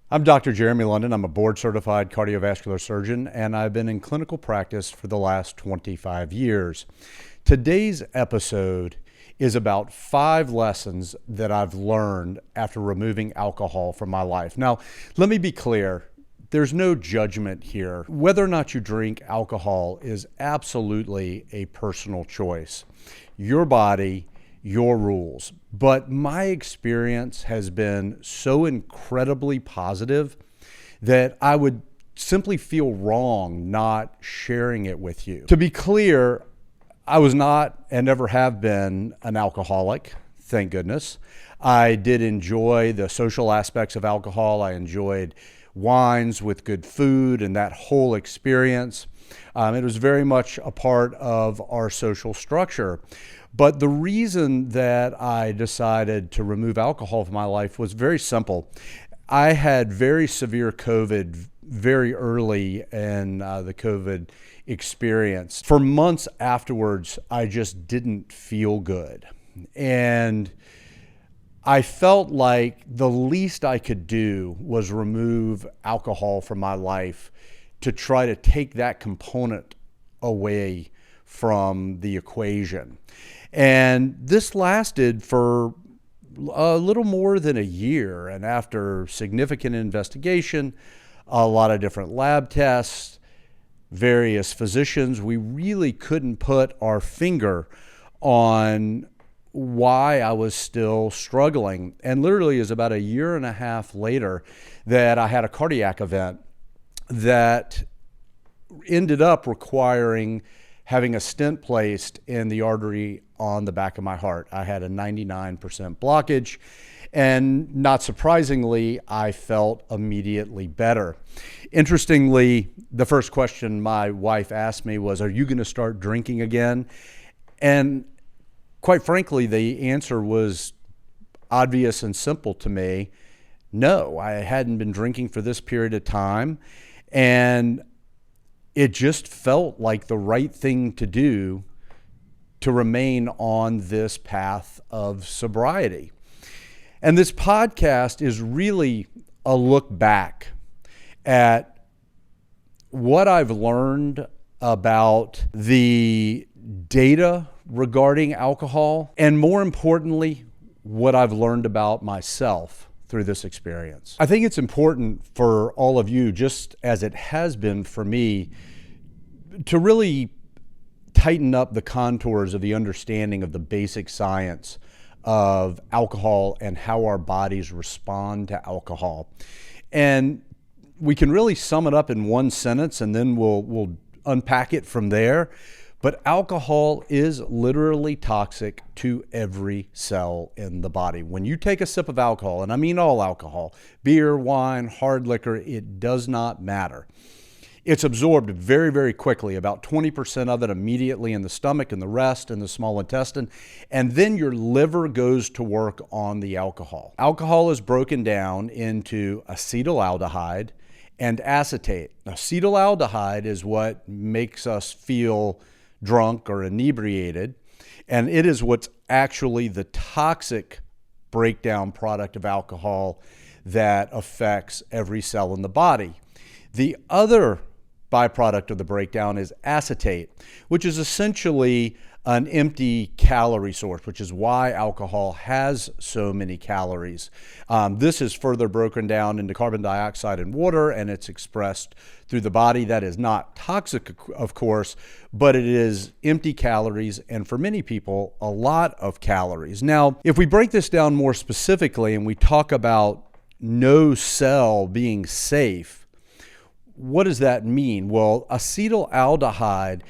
I'm Dr. Jeremy London. I'm a board certified cardiovascular surgeon, and I've been in clinical practice for the last 25 years. Today's episode is about 5 lessons that I've learned after removing alcohol from my life. Now, let me be clear. There's no judgment here. Whether or not you drink alcohol is absolutely a personal choice. Your body, your rules. But my experience has been so incredibly positive that I would simply feel wrong not sharing it with you. To be clear, I was not and never have been an alcoholic, thank goodness. I did enjoy the social aspects of alcohol. I enjoyed wines with good food and that whole experience. It was very much a part of our social structure. But the reason that I decided to remove alcohol from my life was very simple. I had very severe COVID very early in the COVID experience. For months afterwards, I just didn't feel good. And I felt like the least I could do was remove alcohol from my life to try to take that component away from the equation. And this lasted for a little more than a year. And after significant investigation, a lot of different lab tests, various physicians, we really couldn't put our finger on why I was still struggling. And literally, it was about a year and a half later that I had a cardiac event that ended up requiring having a stent placed in the artery on the back of my heart. I had a 99% blockage, and not surprisingly, I felt immediately better. Interestingly, the first question my wife asked me was, "Are you going to start drinking again?" And quite frankly, the answer was obvious and simple to me. No, I hadn't been drinking for this period of time, and it just felt like the right thing to do to remain on this path of sobriety. And this podcast is really a look back at what I've learned about the data regarding alcohol, and more importantly, what I've learned about myself through this experience. I think it's important for all of you, just as it has been for me, to really tighten up the contours of the understanding of the basic science of alcohol and how our bodies respond to alcohol. And we can really sum it up in one sentence, and then we'll unpack it from there. But alcohol is literally toxic to every cell in the body. When you take a sip of alcohol, and I mean all alcohol, beer, wine, hard liquor, it does not matter. It's absorbed very, very quickly, about 20% of it immediately in the stomach and the rest in the small intestine. And then your liver goes to work on the alcohol. Alcohol is broken down into acetaldehyde and acetate. Acetaldehyde is what makes us feel drunk or inebriated, and it is what's actually the toxic breakdown product of alcohol that affects every cell in the body. The other byproduct of the breakdown is acetate, which is essentially an empty calorie source, which is why alcohol has so many calories. This is further broken down into carbon dioxide and water, and it's expressed through the body. That is not toxic, of course, but it is empty calories, and for many people, a lot of calories. Now, if we break this down more specifically and we talk about no cell being safe, what does that mean? Well, acetaldehyde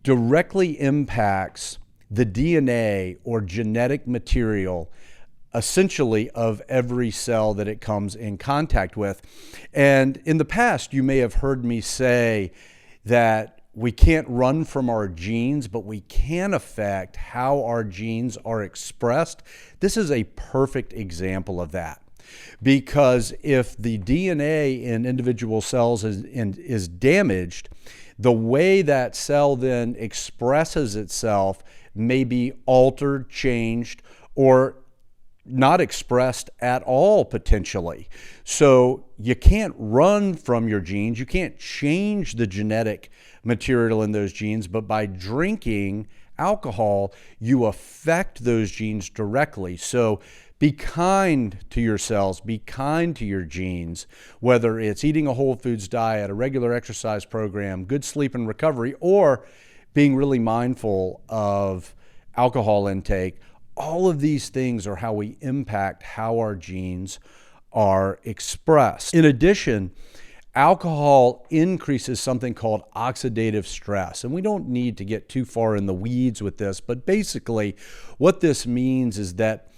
directly impacts the DNA or genetic material essentially of every cell that it comes in contact with. And in the past, you may have heard me say that we can't run from our genes, but we can affect how our genes are expressed. This is a perfect example of that. Because if the DNA in individual cells is damaged, the way that cell then expresses itself may be altered, changed, or not expressed at all potentially. So you can't run from your genes. You can't change the genetic material in those genes, but by drinking alcohol, you affect those genes directly. So be kind to your cells, be kind to your genes, whether it's eating a whole foods diet, a regular exercise program, good sleep and recovery, or being really mindful of alcohol intake. All of these things are how we impact how our genes are expressed. In addition, alcohol increases something called oxidative stress. And we don't need to get too far in the weeds with this, but basically what this means is that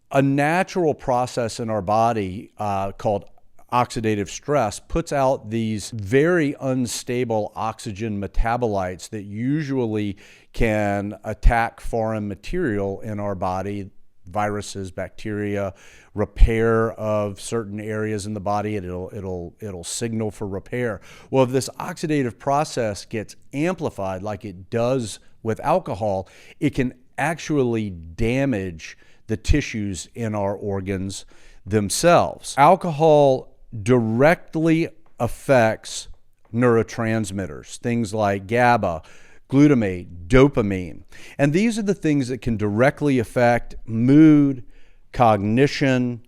a natural process in our body called oxidative stress puts out these very unstable oxygen metabolites that usually can attack foreign material in our body, viruses, bacteria, repair of certain areas in the body. It'll signal for repair. Well, if this oxidative process gets amplified like it does with alcohol, it can actually damage the tissues in our organs themselves. Alcohol directly affects neurotransmitters, things like GABA, glutamate, dopamine. And these are the things that can directly affect mood, cognition,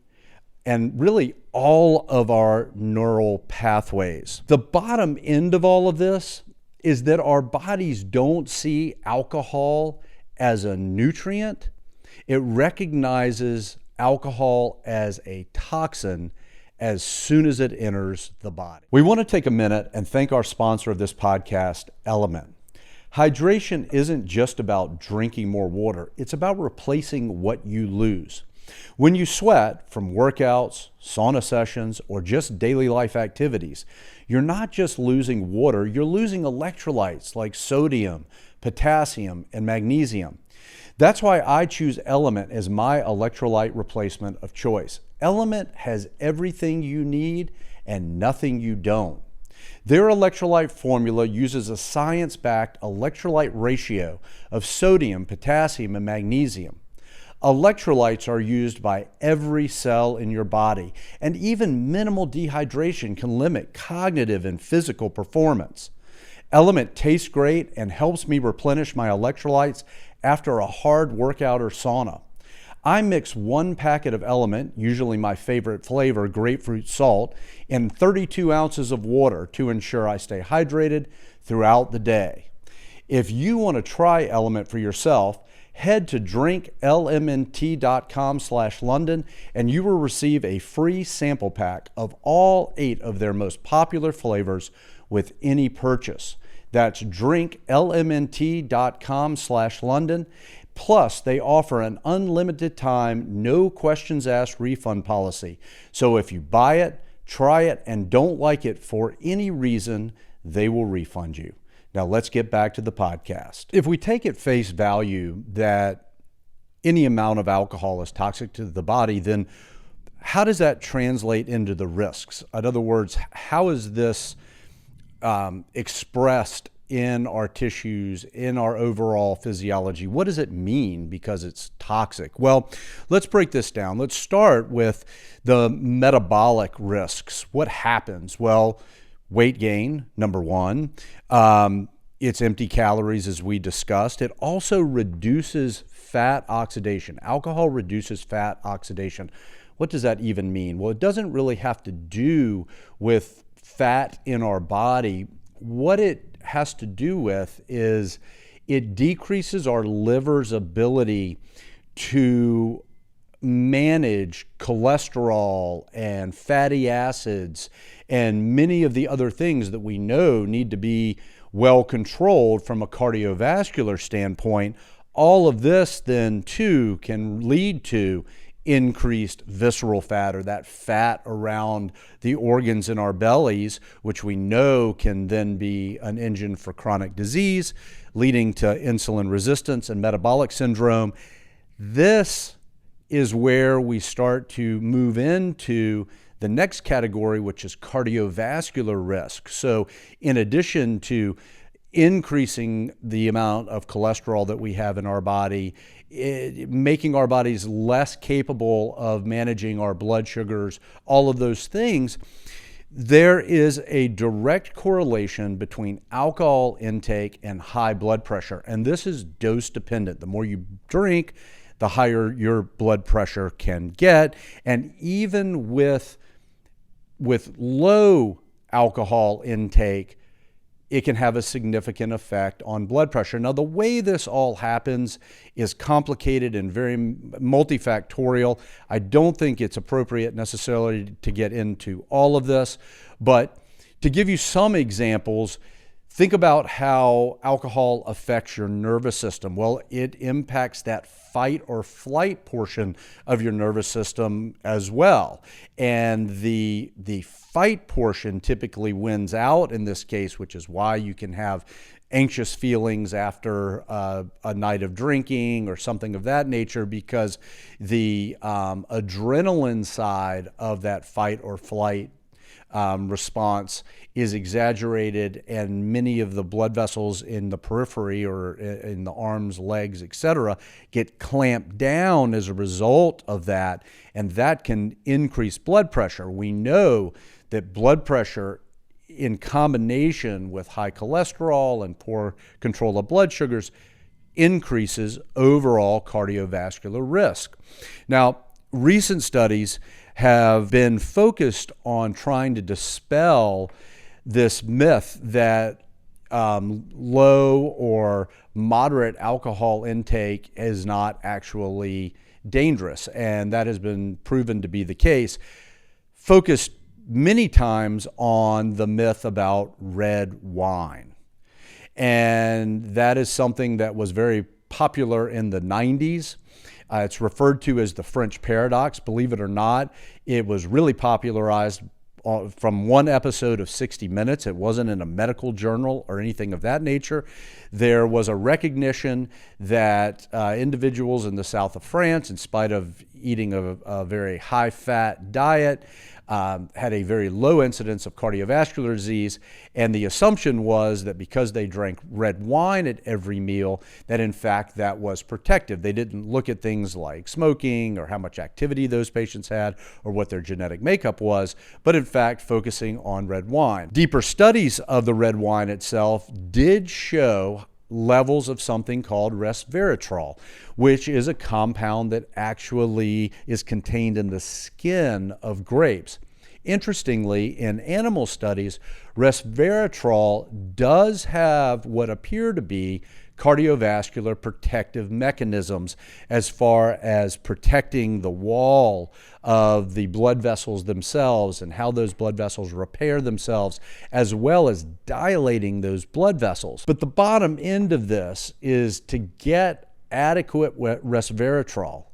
and really all of our neural pathways. The bottom end of all of this is that our bodies don't see alcohol as a nutrient. It recognizes alcohol as a toxin as soon as it enters the body. We want to take a minute and thank our sponsor of this podcast, LMNT. Hydration isn't just about drinking more water, it's about replacing what you lose. When you sweat from workouts, sauna sessions, or just daily life activities, you're not just losing water, you're losing electrolytes like sodium, potassium, and magnesium. That's why I choose LMNT as my electrolyte replacement of choice. LMNT has everything you need and nothing you don't. Their electrolyte formula uses a science-backed electrolyte ratio of sodium, potassium, and magnesium. Electrolytes are used by every cell in your body, and even minimal dehydration can limit cognitive and physical performance. LMNT tastes great and helps me replenish my electrolytes after a hard workout or sauna. I mix 1 packet of LMNT, usually my favorite flavor, grapefruit salt, in 32 ounces of water to ensure I stay hydrated throughout the day. If you want to try LMNT for yourself, head to drinklmnt.com/London and you will receive a free sample pack of all 8 of their most popular flavors with any purchase. That's drinklmnt.com/London. Plus, they offer an unlimited time, no questions asked refund policy. So if you buy it, try it, and don't like it for any reason, they will refund you. Now let's get back to the podcast. If we take at face value that any amount of alcohol is toxic to the body, then how does that translate into the risks? In other words, how is this expressed in our tissues, in our overall physiology? What does it mean because it's toxic? Well, let's break this down. Let's start with the metabolic risks. What happens? Well, weight gain, number one. It's empty calories, as we discussed. It also reduces fat oxidation. Alcohol reduces fat oxidation. What does that even mean? Well, it doesn't really have to do with fat in our body. What it has to do with is it decreases our liver's ability to manage cholesterol and fatty acids and many of the other things that we know need to be well controlled from a cardiovascular standpoint. All of this then too can lead to increased visceral fat, or that fat around the organs in our bellies, which we know can then be an engine for chronic disease, leading to insulin resistance and metabolic syndrome. This is where we start to move into the next category, which is cardiovascular risk. So in addition to increasing the amount of cholesterol that we have in our body, making our bodies less capable of managing our blood sugars, all of those things. There is a direct correlation between alcohol intake and high blood pressure, and this is dose dependent. The more you drink, the higher your blood pressure can get, and even with low alcohol intake, it can have a significant effect on blood pressure. Now, the way this all happens is complicated and very multifactorial. I don't think it's appropriate necessarily to get into all of this, but to give you some examples, think about how alcohol affects your nervous system. Well, it impacts that fight or flight portion of your nervous system as well. And the fight portion typically wins out in this case, which is why you can have anxious feelings after a night of drinking or something of that nature, because the adrenaline side of that fight or flight response is exaggerated, and many of the blood vessels in the periphery or in the arms, legs, etc., get clamped down as a result of that, and that can increase blood pressure. We know that blood pressure in combination with high cholesterol and poor control of blood sugars increases overall cardiovascular risk. Now, recent studies have been focused on trying to dispel this myth that low or moderate alcohol intake is not actually dangerous, and that has been proven to be the case. Focused many times on the myth about red wine, and that is something that was very popular in the 90s. It's referred to as the French paradox. Believe it or not, it was really popularized from one episode of 60 Minutes. It wasn't in a medical journal or anything of that nature. There was a recognition that individuals in the south of France, in spite of eating a very high-fat diet, had a very low incidence of cardiovascular disease, and the assumption was that because they drank red wine at every meal, that in fact that was protective. They didn't look at things like smoking or how much activity those patients had or what their genetic makeup was, but in fact focusing on red wine. Deeper studies of the red wine itself did show levels of something called resveratrol, which is a compound that actually is contained in the skin of grapes. Interestingly, in animal studies, resveratrol does have what appear to be cardiovascular protective mechanisms as far as protecting the wall of the blood vessels themselves and how those blood vessels repair themselves, as well as dilating those blood vessels. But the bottom end of this is to get adequate resveratrol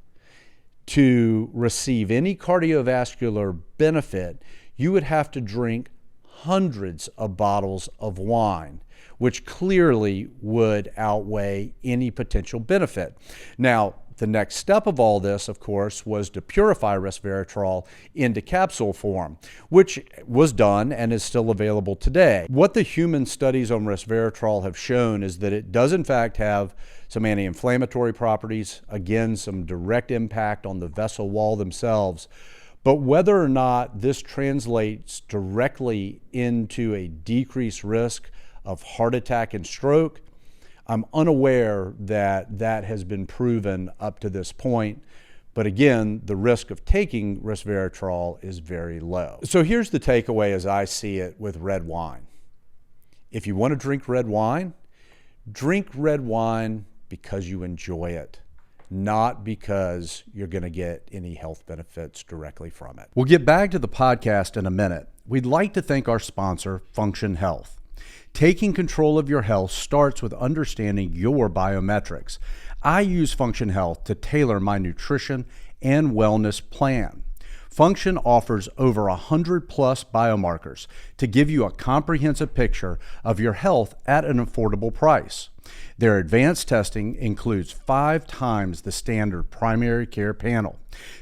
to receive any cardiovascular benefit, you would have to drink hundreds of bottles of wine, which clearly would outweigh any potential benefit. Now, the next step of all this, of course, was to purify resveratrol into capsule form, which was done and is still available today. What the human studies on resveratrol have shown is that it does in fact have some anti-inflammatory properties, again, some direct impact on the vessel wall themselves. But whether or not this translates directly into a decreased risk of heart attack and stroke, I'm unaware that that has been proven up to this point. But again, the risk of taking resveratrol is very low. So here's the takeaway as I see it with red wine. If you want to drink red wine because you enjoy it, not because you're going to get any health benefits directly from it. We'll get back to the podcast in a minute. We'd like to thank our sponsor, Function Health. Taking control of your health starts with understanding your biometrics. I use Function Health to tailor my nutrition and wellness plan. Function offers over 100 plus biomarkers to give you a comprehensive picture of your health at an affordable price. Their advanced testing includes 5 times the standard primary care panel,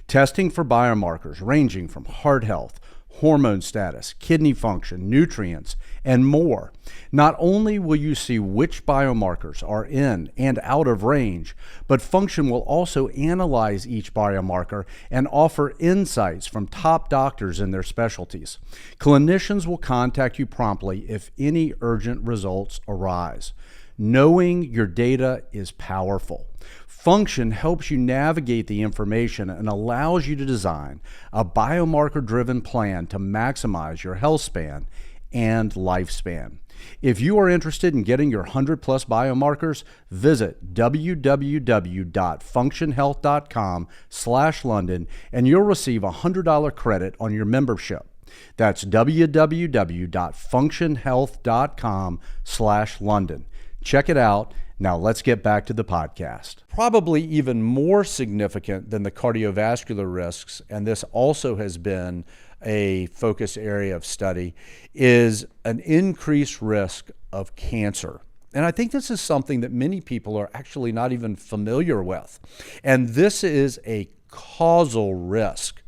testing for biomarkers ranging from heart health, hormone status, kidney function, nutrients, and more. Not only will you see which biomarkers are in and out of range, but Function will also analyze each biomarker and offer insights from top doctors in their specialties. Clinicians will contact you promptly if any urgent results arise. Knowing your data is powerful. Function helps you navigate the information and allows you to design a biomarker-driven plan to maximize your health span and lifespan. If you are interested in getting your 100+ biomarkers, visit www.functionhealth.com/London and you'll receive $100 credit on your membership. That's www.functionhealth.com/London. Check it out. Now let's get back to the podcast. Probably even more significant than the cardiovascular risks, and this also has been a focus area of study, is an increased risk of cancer. And I think this is something that many people are actually not even familiar with. And this is a causal risk.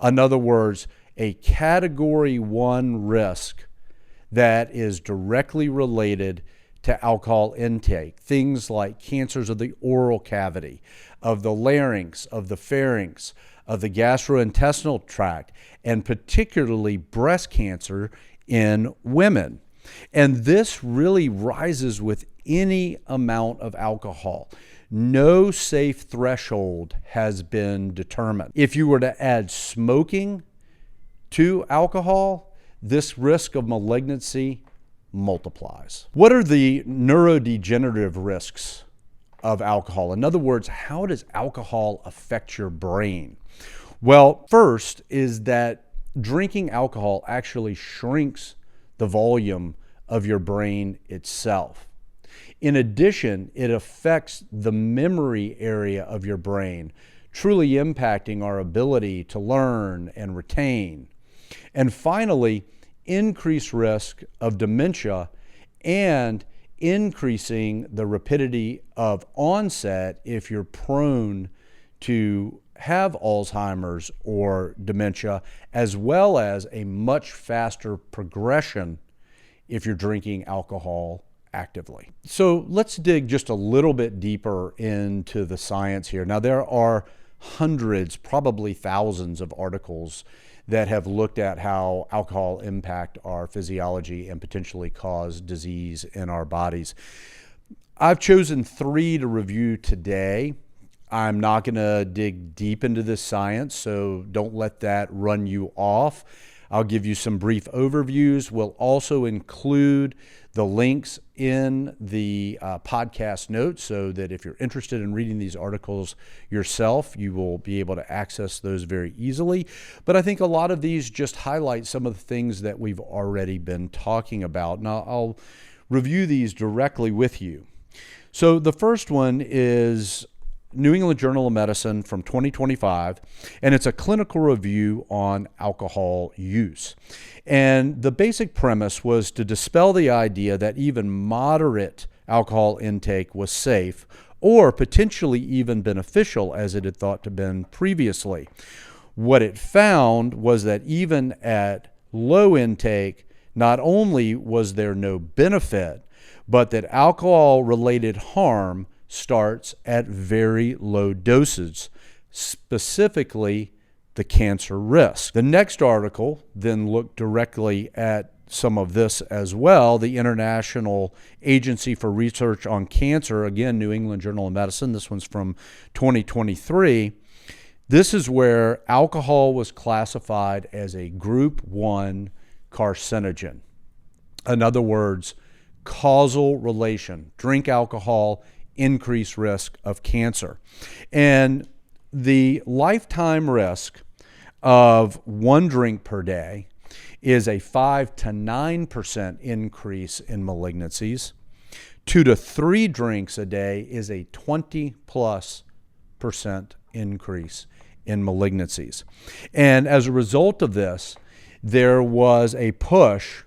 In other words, a category 1 risk that is directly related to alcohol intake. Things like cancers of the oral cavity, of the larynx, of the pharynx, of the gastrointestinal tract, and particularly breast cancer in women. And this really rises with any amount of alcohol. No safe threshold has been determined. If you were to add smoking to alcohol, this risk of malignancy multiplies. What are the neurodegenerative risks of alcohol? In other words, how does alcohol affect your brain? Well, first is that drinking alcohol actually shrinks the volume of your brain itself. In addition, it affects the memory area of your brain, truly impacting our ability to learn and retain. And finally, increased risk of dementia and increasing the rapidity of onset if you're prone to have Alzheimer's or dementia, as well as a much faster progression if you're drinking alcohol actively. So let's dig just a little bit deeper into the science here. Now, there are hundreds, probably thousands of articles that have looked at how alcohol impact our physiology and potentially cause disease in our bodies. I've chosen 3 to review today. I'm not going to dig deep into this science, so don't let that run you off. I'll give you some brief overviews. We'll also include the links in the podcast notes so that if you're interested in reading these articles yourself, you will be able to access those very easily. But I think a lot of these just highlight some of the things that we've already been talking about. Now, I'll review these directly with you. So the first one is New England Journal of Medicine from 2025, and it's a clinical review on alcohol use. And the basic premise was to dispel the idea that even moderate alcohol intake was safe or potentially even beneficial as it had thought to have been previously. What it found was that even at low intake, not only was there no benefit, but that alcohol-related harm starts at very low doses, specifically the cancer risk. The next article then looked directly at some of this as well. The International Agency for Research on Cancer, again, New England Journal of Medicine, this one's from 2023. This is where alcohol was classified as a group 1 carcinogen. In other words, causal relation. Drink alcohol, increased risk of cancer. And the lifetime risk of 1 drink per day is a 5 to 9% increase in malignancies. 2 to 3 drinks a day is a 20+% increase in malignancies. And as a result of this, there was a push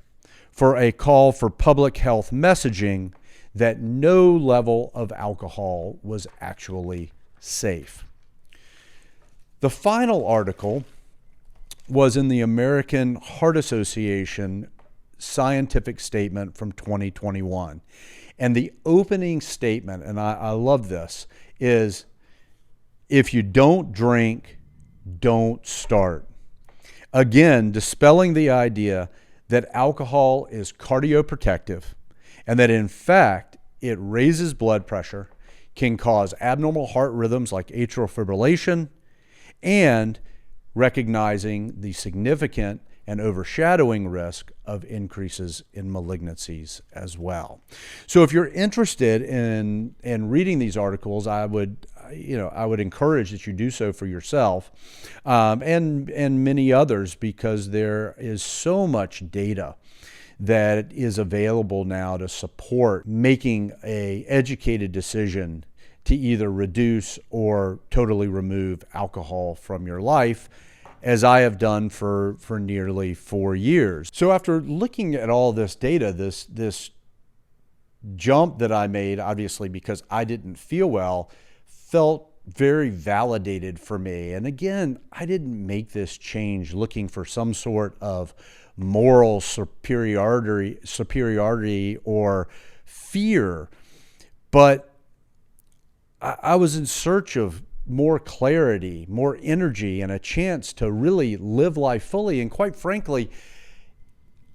for a call for public health messaging that no level of alcohol was actually safe. The final article was in the American Heart Association scientific statement from 2021. And the opening statement, and I love this, is if you don't drink, don't start. Again, dispelling the idea that alcohol is cardioprotective and that in fact it raises blood pressure, can cause abnormal heart rhythms like atrial fibrillation, and recognizing the significant and overshadowing risk of increases in malignancies as well. So if you're interested in reading these articles, I would encourage that you do so for yourself, and many others, because there is so much data that is available now to support making an educated decision to either reduce or totally remove alcohol from your life, as I have done for nearly 4 years. So after looking at all this data, this jump that I made, obviously because I didn't feel well, felt very validated for me. And again, I didn't make this change looking for some sort of moral superiority or fear, but I was in search of more clarity, more energy, and a chance to really live life fully. And quite frankly,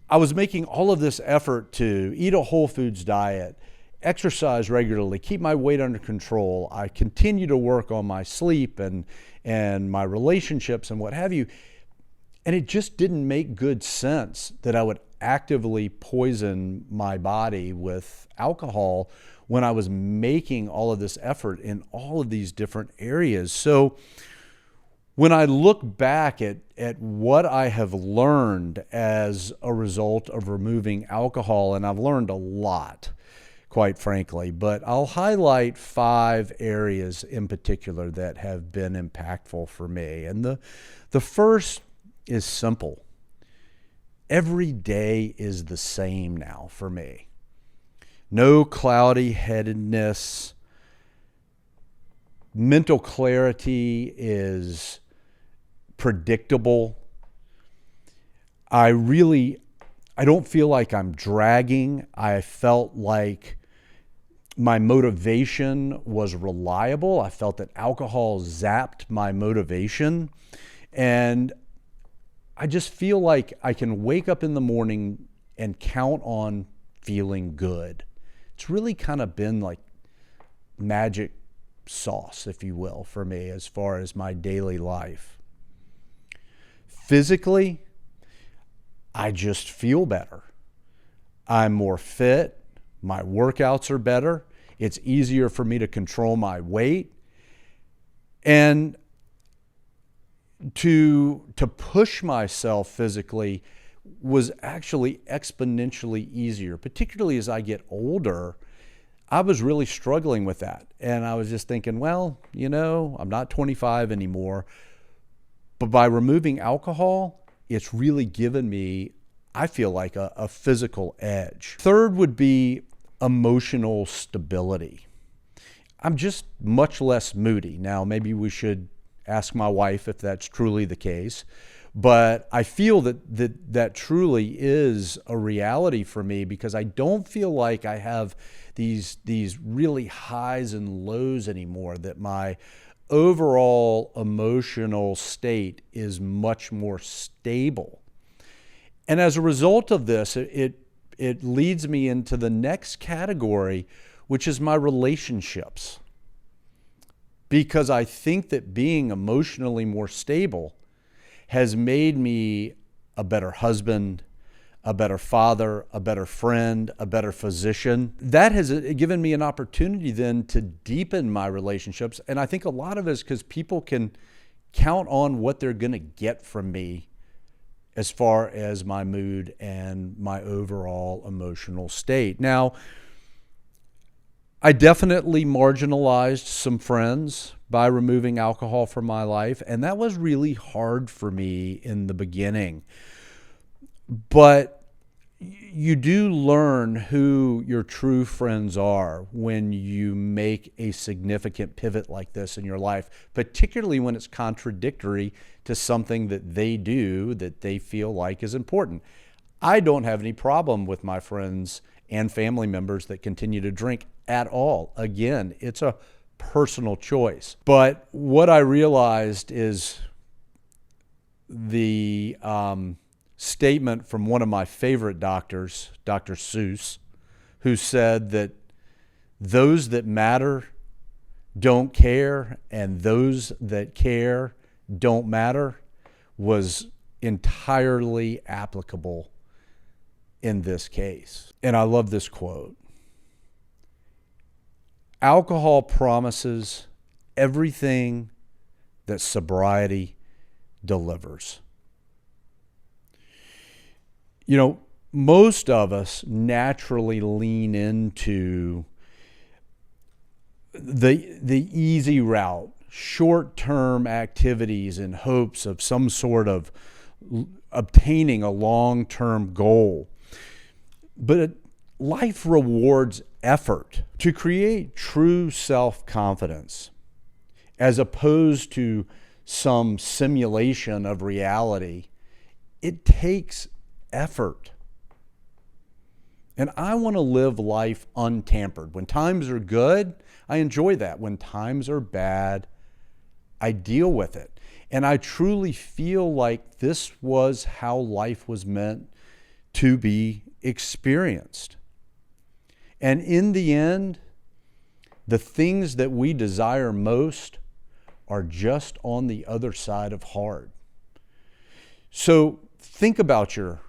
I was making all of this effort to eat a whole foods diet, exercise regularly, keep my weight under control. I continue to work on my sleep and my relationships and what have you. And it just didn't make good sense that I would actively poison my body with alcohol when I was making all of this effort in all of these different areas. So when I look back at what I have learned as a result of removing alcohol, and I've learned a lot, quite frankly, but I'll highlight 5 areas in particular that have been impactful for me. And the first is simple. Every day is the same now for me. No cloudy headedness. Mental clarity is predictable. I don't feel like I'm dragging. I felt like my motivation was reliable. I felt that alcohol zapped my motivation. And I just feel like I can wake up in the morning and count on feeling good. It's really kind of been like magic sauce, if you will, for me as far as my daily life. Physically, I just feel better. I'm more fit. My workouts are better. It's easier for me to control my weight. And to push myself physically was actually exponentially easier, particularly as I get older. I was really struggling with that. And I was just thinking, well, I'm not 25 anymore. But by removing alcohol, it's really given me, I feel like, a physical edge. Third would be emotional stability. I'm just much less moody. Now, maybe we should ask my wife if that's truly the case. But I feel that truly is a reality for me, because I don't feel like I have these really highs and lows anymore, that my overall emotional state is much more stable. And as a result of this, it leads me into the next category, which is my relationships. Because I think that being emotionally more stable has made me a better husband, a better father, a better friend, a better physician. That has given me an opportunity then to deepen my relationships. And I think a lot of it is because people can count on what they're going to get from me as far as my mood and my overall emotional state. Now, I definitely marginalized some friends by removing alcohol from my life, and that was really hard for me in the beginning. But, you do learn who your true friends are when you make a significant pivot like this in your life, particularly when it's contradictory to something that they do that they feel like is important. I don't have any problem with my friends and family members that continue to drink at all. Again, it's a personal choice. But what I realized is the statement from one of my favorite doctors, Dr. Seuss, who said that those that matter don't care and those that care don't matter, was entirely applicable in this case. And I love this quote. Alcohol promises everything that sobriety delivers. You know, most of us naturally lean into the easy route, short-term activities in hopes of some sort of obtaining a long-term goal. But life rewards effort. To create true self-confidence, as opposed to some simulation of reality, it takes effort. And I want to live life untampered. When times are good, I enjoy that. When times are bad, I deal with it. And I truly feel like this was how life was meant to be experienced. And in the end, the things that we desire most are just on the other side of hard. So think about your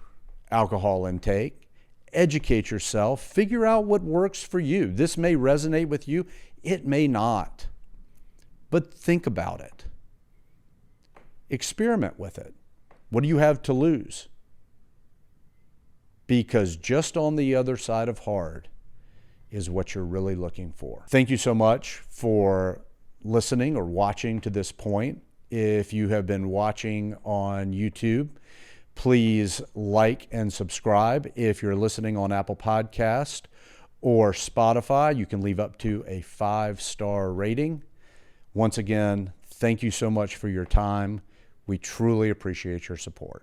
alcohol intake, educate yourself, figure out what works for you. This may resonate with you, it may not. But think about it. Experiment with it. What do you have to lose? Because just on the other side of hard is what you're really looking for. Thank you so much for listening or watching to this point. If you have been watching on YouTube, please like and subscribe. If you're listening on Apple Podcast or Spotify, you can leave up to a 5-star rating. Once again, thank you so much for your time. We truly appreciate your support.